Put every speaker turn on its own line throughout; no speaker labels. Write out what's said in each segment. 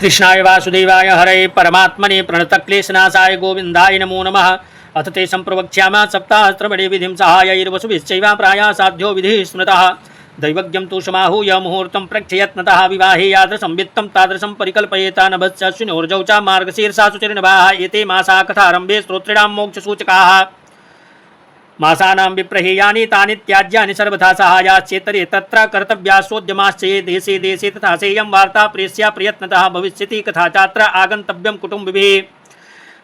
कृष्णाय वासुदेवाय हरे परमात्मने प्रणतक्लेशनाशाय गोविन्दाय नमो नमः। अथ ते सम्प्रवक्ष्यामः सप्ताहस्रवणे विधिं सहायैर्वसुभिश्चैव प्रायासाध्यो विधिः स्मृतः। दैवज्ञं तु समाहूय मुहूर्तं प्रक्षयत्नतः विवाहे यादृशं वित्तं तादृशं परिकल्पयेता नभस्यश्विनोर्जौ च मार्गशीर्षासु चिर्नवाः एते मासा कथारम्भे स्तोत्रिणां मोक्षसूचकाः। मासानां विप्रहेयानि तानि त्याज्यानि सर्वथा सहायाश्चेतरे तत्र कर्तव्यास्योद्यमाश्च ये देशे देशे तथा सेयं वार्ता प्रेस्या प्रयत्नतः भविष्यति कथा चात्र आगन्तव्यं कुटुम्बिभिः।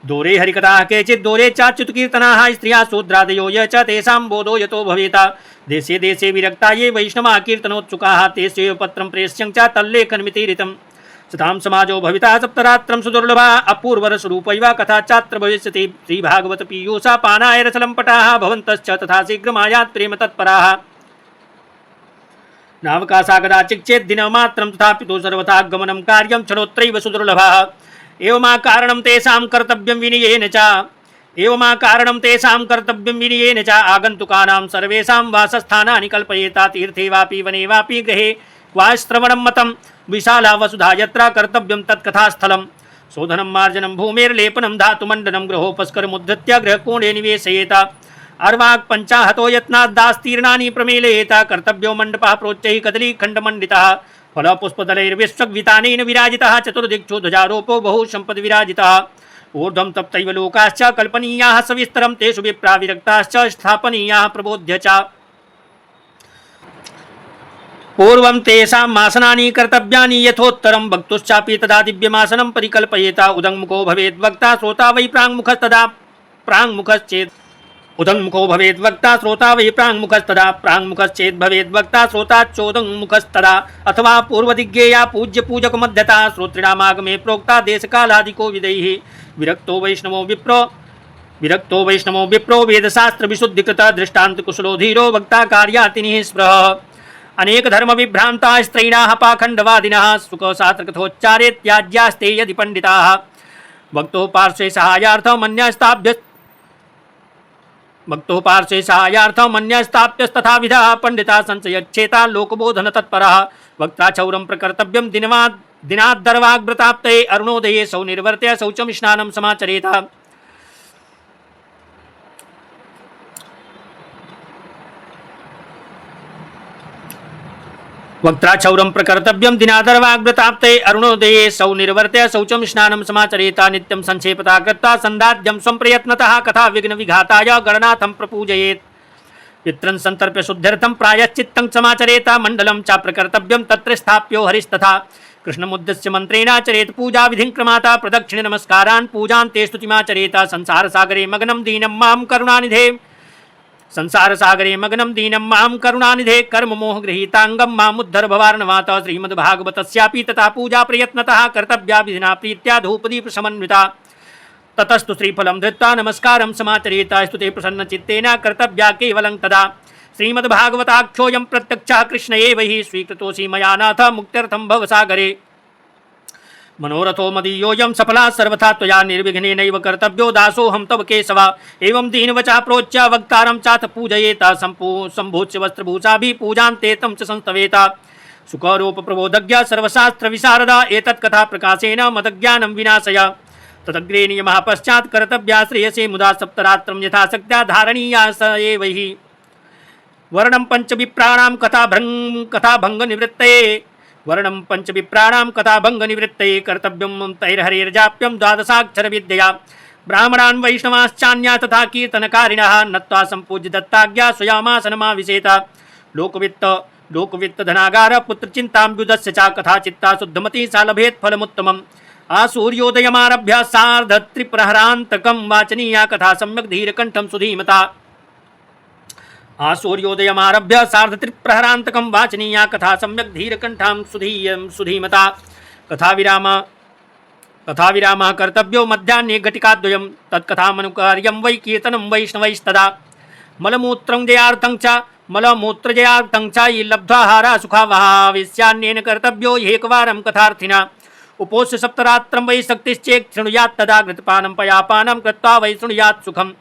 दूरे हरिकथाः केचित् दूरे चाच्युतकीर्तनाः स्त्रियः शूद्रादयो ये च तेषां बोधो यतो भवेत्। देशे देशे विरक्ता ये वैष्णवाः कीर्तनोत्सुकाः तेषु पत्रं प्रेष्यं च तल्लेखनमिति ऋतं। सतां समाजो भविता सप्तरात्रं सुदुर्लभा अपूर्वरसरूपैव कथा चात्र भविष्यति। श्रीभागवत पीयूषा पानाय रसलम्पटाः भवन्तश्च तथा शीघ्रमायात् प्रेम तत्पराः। नावकाशा कदाचित् चेत् दिनमात्रं तथापि तु सर्वथा गमनं कार्यं क्षणोत्रैव सुदुर्लभः। एवमाकारणं तेषां कर्तव्यं विनयेन च आगन्तुकानां सर्वेषां वासस्थानानि कल्पयेता। तीर्थे वापि वने वापि गृहे वा श्रवणं मतं विशाला वसुधा यत्र कर्तव्यं तत्कथास्थलं। शोधनं मार्जनं भूमेर्लेपनं धातुमण्डनं गृहोपस्करमुद्धृत्य गृहकोणे निवेशयेत। अर्वाक् पञ्चाहतो यत्नाद्दास्तीर्णानि प्रमेलयेत। कर्तव्यो मण्डपः प्रोच्चैः कदलीखण्डमण्डितः फलपुष्पदलैर्विश्वग्वितानेन विराजितः। चतुर्दिक्षु ध्वजारोपो बहु सम्पद् विराजितः। ऊर्ध्वं तप्तैव लोकाश्च कल्पनीयाः सविस्तरं तेषु विप्रा विरक्ताश्च स्थापनीयाः प्रबोध्य च। पूर्वं तेषां मासनानि कर्तव्यानि यथोत्तरं वक्तुश्चापि तदा दिव्यमासनं परिकल्पयेत। उदङ्मुखो भवेद् वक्ता श्रोता वै प्राङ्मुखस्तदा प्राङ्मुखश्चेत् उदङ्मुखो भवेद् वक्ता श्रोता वै प्राङ्मुखस्तदा प्राङ्मुखश्चेद् भवेद् वक्ता श्रोताच्चोदङ्मुखस्तदा। अथवा पूर्वदिग्गेया पूज्य पूजक मध्यता श्रोतृणामागमे प्रोक्ता देशकालादिको विदैः। विरक्तो वैष्णवो विप्रो वेदशास्त्र विशुद्धिकृत दृष्टान्तकुशलो धीरो वक्ता कार्यातिनिः स्पृहः। अनेक धर्म विभ्रांता स्त्रैणाः पाखंडवादिनः सुखशास्त्रकथोच्चारे त्याज्यास्ते यदि पंडिताः। भक्तो पार्श्वे सहायार्थमन्यस्ताप्यस्तथा विधाः पंडिता संशयच्छेता लोकबोधन तत्परः। वक्ता क्षौरं प्रकर्तव्यं दिनाद्दर्वाग्व्रताप्तये अरुणोदये सौ निर्वर्त्य शौचं स्नानं समाचरेत। वक्त्राक्षौरं प्रकर्तव्यं दिनादर्वाग्व्रताप्तये अरुणोदये सौ निर्वर्त्य शौचं स्नानं समाचरेत। नित्यं संक्षेपता कृत्वा सन्दाद्यं संप्रयत्नतः कथा विघ्नविघाताय गणनाथं प्रपूजयेत्। पितॄन् सन्तर्प्य शुद्ध्यर्थं प्रायश्चित्तं समाचरेत। मण्डलं च प्रकर्तव्यं तत्र स्थाप्यो हरिस्तथा। कृष्णमुद्दिश्य मन्त्रेणाचरेत् पूजा विधिं क्रमाता प्रदक्षिण नमस्कारान् पूजां ते स्तुतिमाचरेत। संसारसागरे मग्नं दीनं मां करुणानिधे कर्ममोहगृहीताङ्गं मामुद्धर भवार्णवात। श्रीमद्भागवतस्यापि तथा पूजा प्रयत्नतः कर्तव्या विधिना प्रीत्या धूपदीपसमन्विता। ततस्तु श्रीफलं धृत्वा नमस्कारं समाचरेत। स्तुते प्रसन्नचित्तेन कर्तव्या केवलं तदा। श्रीमद्भागवताख्योऽयं प्रत्यक्षः कृष्ण एव हि स्वीकृतोऽसि मया नाथ मुक्त्यर्थं भवसागरे। मनोरथो मदीयोऽयं सफला सर्वथा त्वया निर्विघ्नेनैव कर्तव्यो दासोऽहं तव केशव। एवं दीनवचः प्रोच्य वक्तारं चाथ पूजयेत। सम्भूच्य वस्त्रभूषाभिः पूजान्ते तं च संस्तवेत। सुखरूपप्रबोधज्ञ सर्वशास्त्रविशारदा एतत्कथा प्रकाशेन मदज्ञानं विनाशय। तदग्रे नियमः पश्चात् कर्तव्या श्रेयसे मुदा सप्तरात्रं यथाशक्त्या धारणीया स एव हि। वर्णं पञ्चविप्राणां कथाभङ्गनिवृत्तये कर्तव्यं तैर्हरिर्जाप्यं द्वादशाक्षरविद्यया। ब्राह्मणान् वैष्णवाश्चान्या तथा कीर्तनकारिणः नत्वा सम्पूज्य दत्ताज्ञा स्वयामासनमाविशेत। लोकवित्तधनागार पुत्रचिन्ताम्बुदस्य च कथा चित्ता शुद्धमती सा लभेत् फलमुत्तमम्। आसूर्योदयमारभ्य सार्धत्रिप्रहरान्तकं वाचनीया कथा सम्यक् धीरकण्ठं सुधीमता। आसूर्योदयमारभ्य सार्धत्रिप्रहरान्तकं वाचनीया कथा सम्यक् धीरकण्ठां सुधीमता। कथाविरामः कर्तव्यो मध्याह्ने घटिकाद्वयं तत्कथामनुकार्यं वै कीर्तनं वैष्णवैस्तदा। मलमूत्रजयार्थं च ये लब्ध्वाहारा सुखावहाविष्यान्नेन कर्तव्यो ह्येकवारं कथार्थिना। उपोष्य सप्तरात्रं वै शक्तिश्चेत् शृणुयात् तदा घृतपानं पयापानं कृत्वा वै शृणुयात् सुखम्।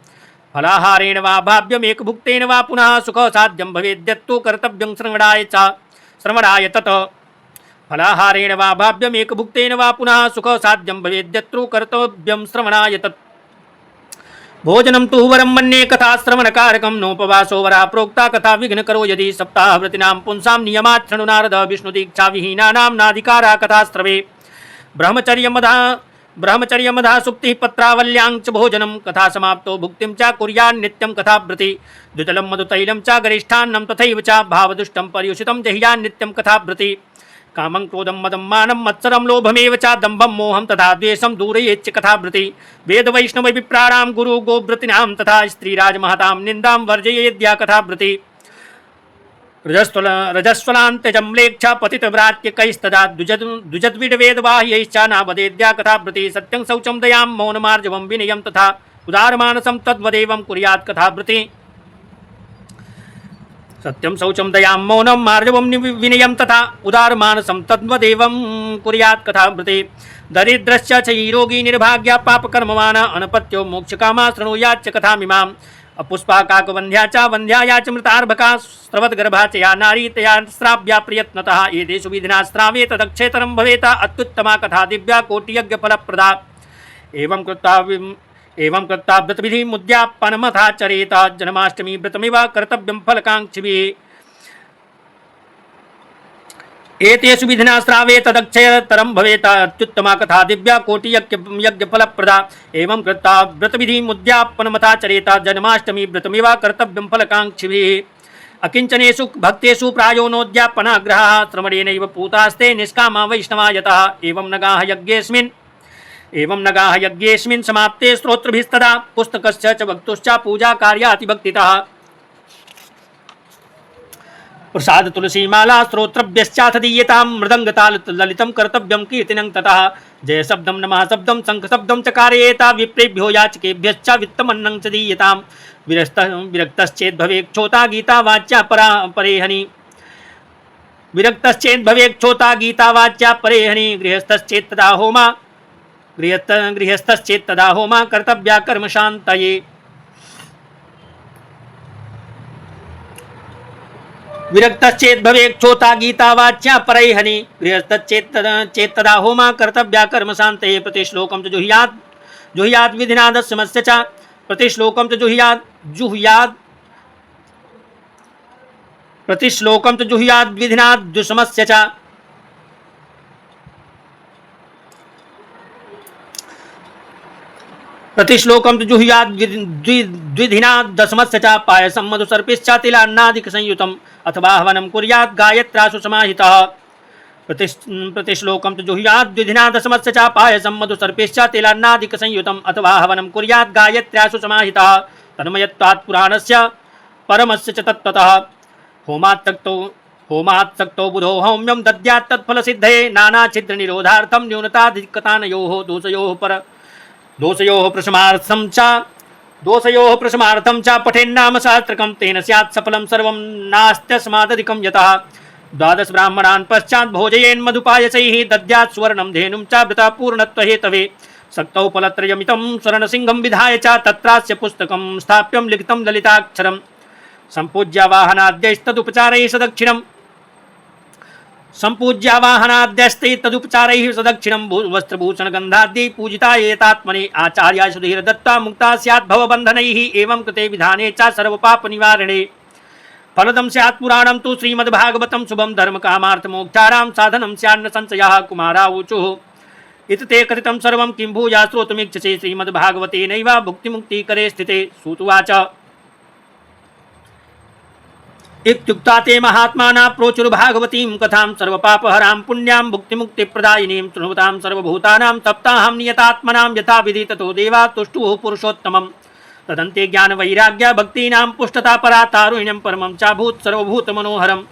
फलाहारेण वा भाव्यमेकभुक्तेन वा पुनः सुखसाध्यं भवेद्यत्तु कर्तव्यं श्रवणाय तत्। फलाहारेण वा भाव्यमेकभुक्तेन वा पुनः सुखसाध्यं भवेद्यत्रो कर्तव्यं श्रवणाय तत् भोजनं तु वरं मन्ये कथा श्रवणकारकं नोपवासो वरा प्रोक्ता कथा विघ्नकरो यदि सप्ताहव्रतीनां पुंसां नियमात् शृणु नारद विष्णुदीक्षाविहीनानां नाधिकारा कथास्रवे ब्रह्मचर्यमधा सुप्तिः पत्रावल्यां च भोजनं कथा समाप्तो भुक्तिं च कुर्यान् नित्यं कथाव्रति द्वितलं मधुतैलं च गरिष्ठान्नं तथैव च भावदुष्टं पर्युषितं जह्यान् नित्यं कथाव्रति कामं क्रोधं मदं मानं मत्सरं लोभमेव च दम्भं मोहं तथा द्वेषं दूरयेच्च कथाव्रति वेदवैष्णवविप्राणां गुरु गोव्रतीनां तथा स्त्रीराजमहतां निन्दां वर्जयेद्या कथाव्रति रजस्वलान्त्यजम्लेक्ष पतितव्रात्यकैस्तदा द्विजद्विडवेदवाह्यैश्च नावदेद्या कथाव्रति सत्यं शौचं दयां मौनमार्जवं विनयं तथा उदारमानसं तद्वदेवं कुर्यात् कथाव्रति सत्यं शौचं दयां मौनं मार्जवं विनयं तथा उदारमानसं तद्वदेवं कुर्यात् कथाव्रति दरिद्रश्च क्षयीरोगी निर्भाग्या पापकर्मवाना अनपत्यो मोक्षकामा शृणुयाच्च कथामिमाम् अपुष्पा काकवन्ध्या च वन्ध्याया च मृतार्भका स्रवद्गर्भा च या नारी तया श्राव्या प्रयत्नतः एतेषु विधिना श्रावे तदक्षेतरं भवेत अत्युत्तमा कथा दिव्या कोटियज्ञफलप्रदा एवं कृत्वा व्रतविधिमुद्यापनमथाचरेत जन्माष्टमी व्रतमिव कर्तव्यं फलकाङ्क्षिभिः एतेषु विधिना श्रावे तदक्षयतरं भवेत अत्युत्तमा कथा दिव्या कोटियज्ञफलप्रदा एवं कृत्वा व्रतविधिमुद्यापनमथाचरेत जन्माष्टमी व्रतमिव कर्तव्यं फलकाङ्क्षिभिः अकिञ्चनेषु भक्तेषु प्रायो नोद्यापनाग्रहः श्रवणेनैव पूतास्ते निष्कामा वैष्णवा यतः एवं नगाः यज्ञेऽस्मिन् समाप्ते स्तोत्रभिस्तदा पुस्तकश्च च वक्तुश्च पूजा कार्यातिभक्तितः प्रसाद तुलसीमाला स्तोत्रभ्यश्चाथ दीयतां मृदङ्गताल ललितं कर्तव्यं कीर्तनं ततः जय शब्दं नमः शब्दं शङ्ख शब्दं च कारयेता विप्रेभ्यो याचकेभ्यश्च वित्तमन्नं च दीयतां विरक्तश्चेद्भवेक्षोता गीता वाच्या परेहनि विरक्तश्चेद्भवेक्षोता गीता वाच्या परेहनि गृहस्थश्चेत्तदा होमा कर्तव्या कर्मशान्तये विरक्तश्चेद्भवेक्षोता गीता वाच्या परैहनि गृहस्थश्चेत्तदा होमा कर्तव्या कर्मशान्तये प्रतिश्लोकं च जुह्यात् विधिनादस्मस्य च प्रतिश्लोकं च जुह्यात् विधिनाद्युष्मस्य च प्रतिश्लोकं तु जुह्यात् द्विधिना दशमस्य च पायसं मधुसर्पिश्च तिलान्नादिकसंयुतम् अथवा हवनं कुर्यात् गायत्र्यासु समाहितः प्रतिश्लोकं तु जुह्यात् द्विधिना दशमस्य च पायसं मधुसर्पिश्च तिलान्नादिकसंयुतम् अथवा हवनं कुर्यात् गायत्र्यासु समाहितः तन्मयत्वात् पुराणस्य परमस्य च तत्त्वतः होमात्सक्तो बुधो हौम्यं दद्यात् तत्फलसिद्धये नानाछिद्रनिरोधार्थं न्यूनताधिकतानयोः दोषयोः प्रशमार्थं च पठेन्नाम सहस्त्रकं तेन स्यात् सफलं सर्वं नास्त्यस्मादधिकं यतः द्वादश ब्राह्मणान् पश्चात् भोजयेन्मधुपायसैः दद्यात् सुवर्णं धेनुं च व्रतपूर्णत्वहेतवे सक्तौ फलत्रयमितं स्वर्णसिंहं विधाय च तत्रास्य पुस्तकं स्थाप्यं लिखितं ललिताक्षरं सम्पूज्यावाहनाद्यैस्तदुपचारैः सदक्षिणं सम्पूज्यावाहनाद्यस्ते तदुपचारैः सदक्षिणं वस्त्रभूषणगन्धाद्यै पूजिता एतात्मने आचार्या सुधीर्दत्ता मुक्ता स्यात् भवबन्धनैः एवं कृते विधाने च सर्वपापनिवारणे फलदं स्यात् पुराणं तु श्रीमद्भागवतं शुभं धर्मकामार्थमोक्षाणां साधनं स्यान्न संशयः कुमारावुचुः इत ते कथितं सर्वं किं भूया श्रोतुमिच्छसे श्रीमद्भागवतेनैव भुक्तिमुक्तिकरे स्थिते सूतुवाच इत्युक्ता ते महात्माना प्रोचुर्भागवतीं कथां सर्वपापहरां पुण्यां भुक्तिमुक्तिप्रदायिनीं शृण्वतां सर्वभूतानां सप्ताहं नियतात्मनां यथा विधि ततो देवा तुष्टुः पुरुषोत्तमं तदन्ते ज्ञानवैराग्य भक्तीनां पुष्टता परा तारुण्यं परमं चाभूत् सर्वभूतमनोहरं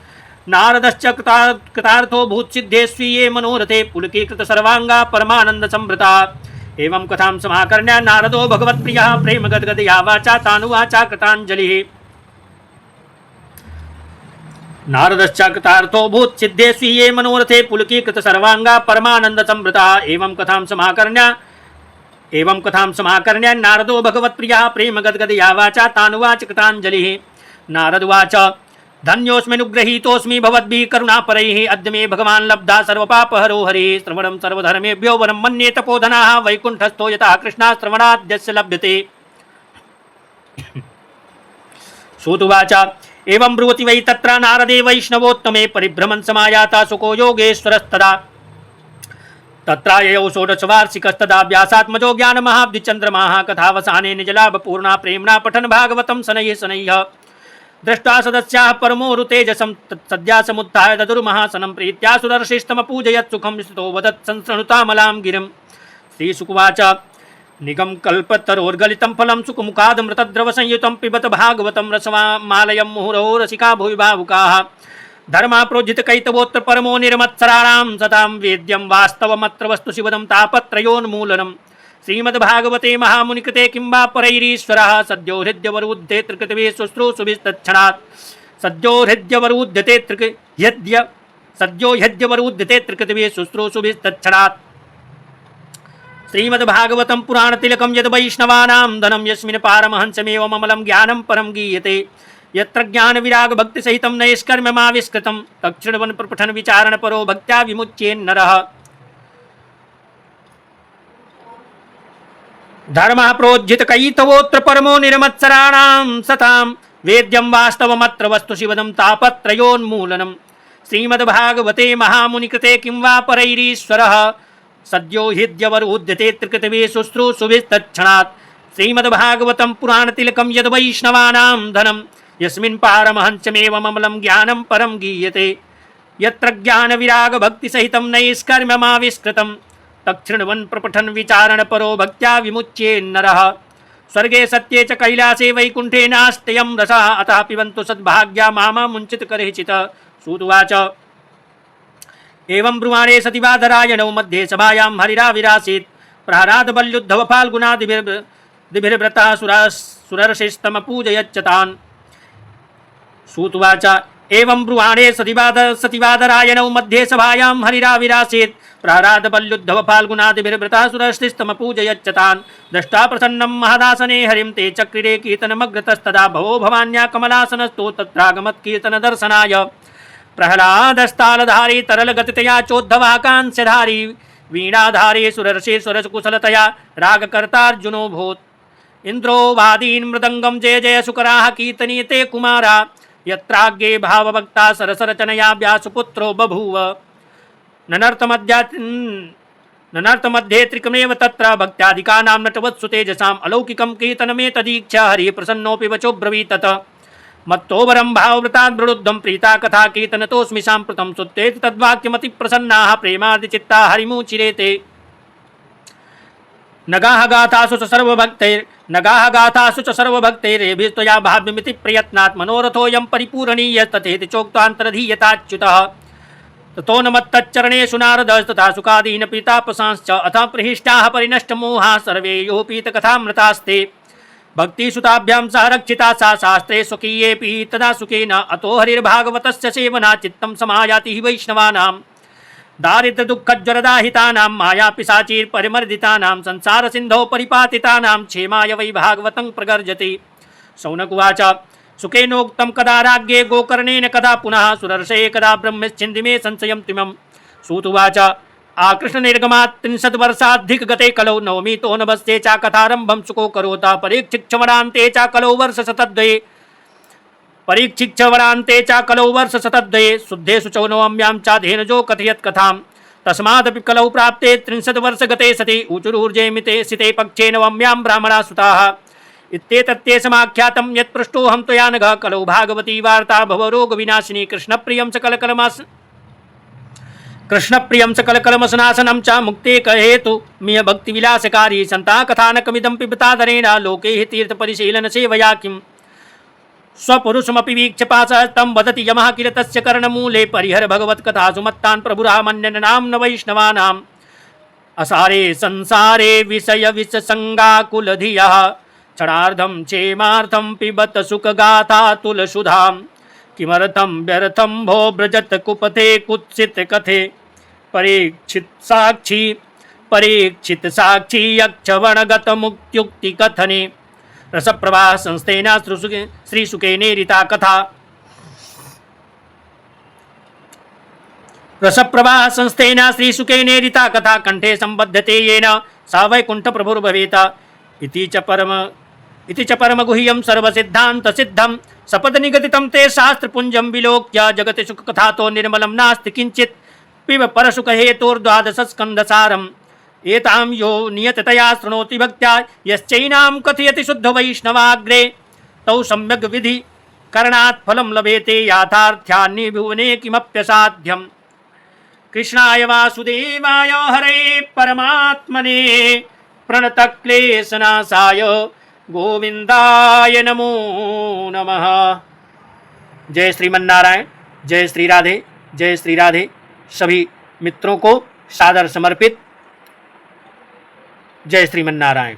नारदश्च कृतार्थो भूत्सिद्धे स्वीये मनोरथे पुलकीकृतसर्वाङ्गा परमानन्दसंभृता एवं कथां समाकर्ण्य नारदो भगवत्प्रियः प्रेमगद्गदया वाचा तानुवाचा कृताञ्जलिः नारदश्च कृतार्थो भूत् सिद्धे स्वीये मनोरथे पुलकीकृत सर्वांगा परमानंद संभृता एवं कथां समाकर्ण्य नारदो भगवत्प्रियः प्रेम गदगदया वाचा तानुवाच कृताञ्जलिः नारदवाच धन्योऽस्म्यनुगृहीतोऽस्मि भवद्भिः करुणापरैः अद्य मे भगवान् लब्धा सर्वपापहरो हरिः श्रवणं सर्वधर्मेभ्यो वरं मन्ये तपोधनाः वैकुण्ठस्थो यथा कृष्णाश्रवणाद्यस्य लभ्यते। सूतुवाच एवं ब्रुवति वै तत्र नारदे वैष्णवोत्तमे परिभ्रमन् समायाता सुको योगेश्वरस्तदा तत्राययौ षोडशवार्षिकस्तदा व्यासात्मजो ज्ञानमहाब्धिचन्द्रमाः कथावसाने निजलाभपूर्णा प्रेम्णा पठन् भागवतं शनैः शनैः दृष्ट्वा सदस्याः परमोरु तेजसं सद्या समुत्थाय ददुर्महासनं प्रीत्या सुदर्शिस्तमपूजयत् सुखं स्थितो वदत् संसृणुतामलां गिरिं। श्रीशुकुवाच निगम कल्पतरोर्गलितं फलं सुखमुखादमृतद्रवसंयुतं पिबत भागवतं रसमालयं मुहुरहो रसिका भुवि भावुकाः धर्मा प्रोज्झितकैतवोऽत्र परमो निर्मत्सराणां सतां वेद्यं वास्तवमत्र वस्तु शिवदं तापत्रयोन्मूलनम्। श्रीमद्भागवते महामुनिकृते किं वा परैरीश्वरः सद्यो हृद्यवरुध्ये त्रिकृतवे शुश्रूषुभिस्तत्क्षणात् सद्यो ह्यद्यवरुध्यते त्रिकृतवे शुश्रूषुभिस्तत्क्षणात्। श्रीमद्भागवतं पुराणतिलकं यद् वैष्णवानां धनं यस्मिन् पारमहंसमेव ममलं ज्ञानं परं गीयते यत्र ज्ञानविरागभक्तिसहितं नैष्कर्म्यमाविष्कृतं तच्छृण्वन् प्रपठन् विचारणपरो भक्त्या विमुच्येन्नरः। धर्मः प्रोज्झितकैतवोऽत्र परमो निर्मत्सराणां सतां वेद्यं वास्तवमत्र वस्तु शिवदं तापत्रयोन्मूलनम्। श्रीमद्भागवते महामुनिकृते किं वा परैरीश्वरः सद्यो ह्यद्यवरुध्यते त्रिकृतवे शुश्रूषुभिस्तत्क्षणात्। श्रीमद्भागवतं पुराणतिलकं यद् वैष्णवानां धनं यस्मिन् पारमहंसमेव ममलं ज्ञानं परं गीयते यत्र ज्ञानविरागभक्तिसहितं नैष्कर्म्यमाविष्कृतं तच्छृण्वन् प्रपठन् विचारणपरो भक्त्या विमुच्येन्नरः। स्वर्गे सत्ये च कैलासे वैकुण्ठे नास्त्ययं रसः अतः पिबन्तु सद्भाग्या मामा मुञ्चितकर्हिचित्। सूतुवाच एवं ब्रुवाणे सतिवादरायणौ मध्ये सभायां हरिराविरासीत् प्रहरादबल्युद्धव फाल्गुनादिभिर्व्रतः सुरर्षिस्तमपूजयच्च तान्। सूतुवाच एवं ब्रुवाणे सतिवादरायणौ मध्ये सभायां हरिराविरासीत् प्रहरादबल्युद्धव फाल्गुनादिभिर्व्रतः सुरर्षिस्तमपूजयच्च तान्। दृष्ट्वा प्रसन्नं महदासने हरिं ते चक्रिरे कीर्तनमग्रतस्तदा भवो भवान्या कमलासनस्थो तत्रागमत्कीर्तनदर्शनाय। प्रह्लादस्तालधारी तरलगतितया चोद्धवाकांस्यधारी वीणाधारी सुरर्षिस्वरकुशलतया रागकर्तार्जुनोऽभूत्। इन्द्रो वादीन् मृदङ्गं जय जय सुकराः कीर्तनीयते कुमारा यत्राग्रे भावभक्ता सरसरचनया व्यासपुत्रो बभूव। ननर्थमध्ये त्रिकमेव तत्र भक्त्यादिकानां नटवत्सु तेजसाम् अलौकिकं कीर्तनमेतदीक्ष्य हरिः प्रसन्नोऽपि वचो ब्रवीतत। मत्तोवरं भावव्रताद् प्रवृद्धं प्रीता कथा कीर्तनतोऽस्मि साम्प्रतं सुत्तेति तद्वाक्यमति प्रसन्नाः प्रेमादिचित्ता हरिमुचिरेते। नगाः गाथासु च सर्वभक्तैरेभिस्त्वया भाव्यमिति प्रयत्नात् मनोरथोऽयं परिपूरणीयस्तथेति चोक्तान्तरधीयताच्युतः। ततो न मत्तच्चरणेषु नारदस्तथा सुखादीनपि तापसांश्च अथ प्रहिष्टाः परिनष्टमोहाः सर्वे यो पीतकथामृतास्ते। भक्तिसुताभ्यां सह रक्षिता सा शास्त्रे स्वकीयेऽपि तदा सुखेन अतो हरिर्भागवतस्य सेवना चित्तं समायाति हि वैष्णवानां। दारिद्र्यदुःखज्वरदाहितानां मायापिशाचैर्परिमर्दितानां संसारसिन्धौ परिपातितानां क्षेमाय वै भागवतं प्रगर्जति। शौनकुवाच सुखेनोक्तं कदा राज्ञे गोकर्णेन कदा पुनः सुरर्षे कदा ब्रह्मश्चिन्दिमे संशयं तिमम्। सूतुवाच आकृष्णनिर्गमात् 30 वर्षाधिकगते कलौ नवमीतो नभस्ते च कथारम्भं सुको करोता परीक्षिक्षवरान्ते च कलौ वर्षशतद्वये शुद्धेषु च नवम्यां चाधेनजो कथयत् कथां। तस्मादपि कलौ प्राप्ते 30 वर्षगते सति ऊचुरूर्जेमिते सिते पक्षे नवम्यां ब्राह्मणा सुताः। इत्येतत्ते समाख्यातं यत् पृष्टोऽहं त्वया नघ कलौ भागवती वार्ता भवरोगविनाशिनी कृष्णप्रियं सकलकलमसनाशनं च मुक्ते कहेतु मिह भक्तिविलासकारी सन्ता कथानकमिदं पिबतादरेण लोके हि तीर्थपरिशीलनसेवया किम्। स्वपुरुषमपि वीक्ष्य पाशहस्तं वदति यमः किल तस्य कर्णमूले परिहर भगवत्कथासु मत्तान् प्रभुरामन्यनां न वैष्णवानाम्। असारे संसारे विषय विषसङ्गाकुलधियः क्षणार्धं क्षेमार्थं पिबत सुखगाथा तुलसुधां। किमर्थं व्यर्थं भो व्रजत कुपथे कुत्सित कथे परीक्षित साक्षी यक्षवणगत मुक्त्युक्ति कथने रसप्रवाह संस्थेना श्रीसुके नेरिता कथा। रसप्रभा संस्थेन श्रीसुकेनेरिता कथा कंठे संबध्यते येन सा वैकुंठ प्रभुर्भवेत इति च परमगुह्यं सर्वसिद्धान्तसिद्धं सपदनिगदितं ते शास्त्रपुञ्जं विलोक्य जगति सुखकथातो निर्मलं नास्ति किञ्चित् पिब परसुखहेतोर्द्वादशस्कन्धसारम् एतां यो नियततया शृणोति भक्त्या यश्चैनां कथयति शुद्धवैष्णवाग्रे तौ सम्यग् विधि करणात् फलं लभेते याथार्थ्यानि भुवने किमप्यसाध्यम् कृष्णाय वासुदेवाय हरे परमात्मने प्रणतक्लेशनाशाय गोविंदाय नमो नमः। जय श्रीमन्नारायण, जय श्री राधे, जय श्री राधे। सभी मित्रों को सादर समर्पित। जय श्रीमन्नारायण।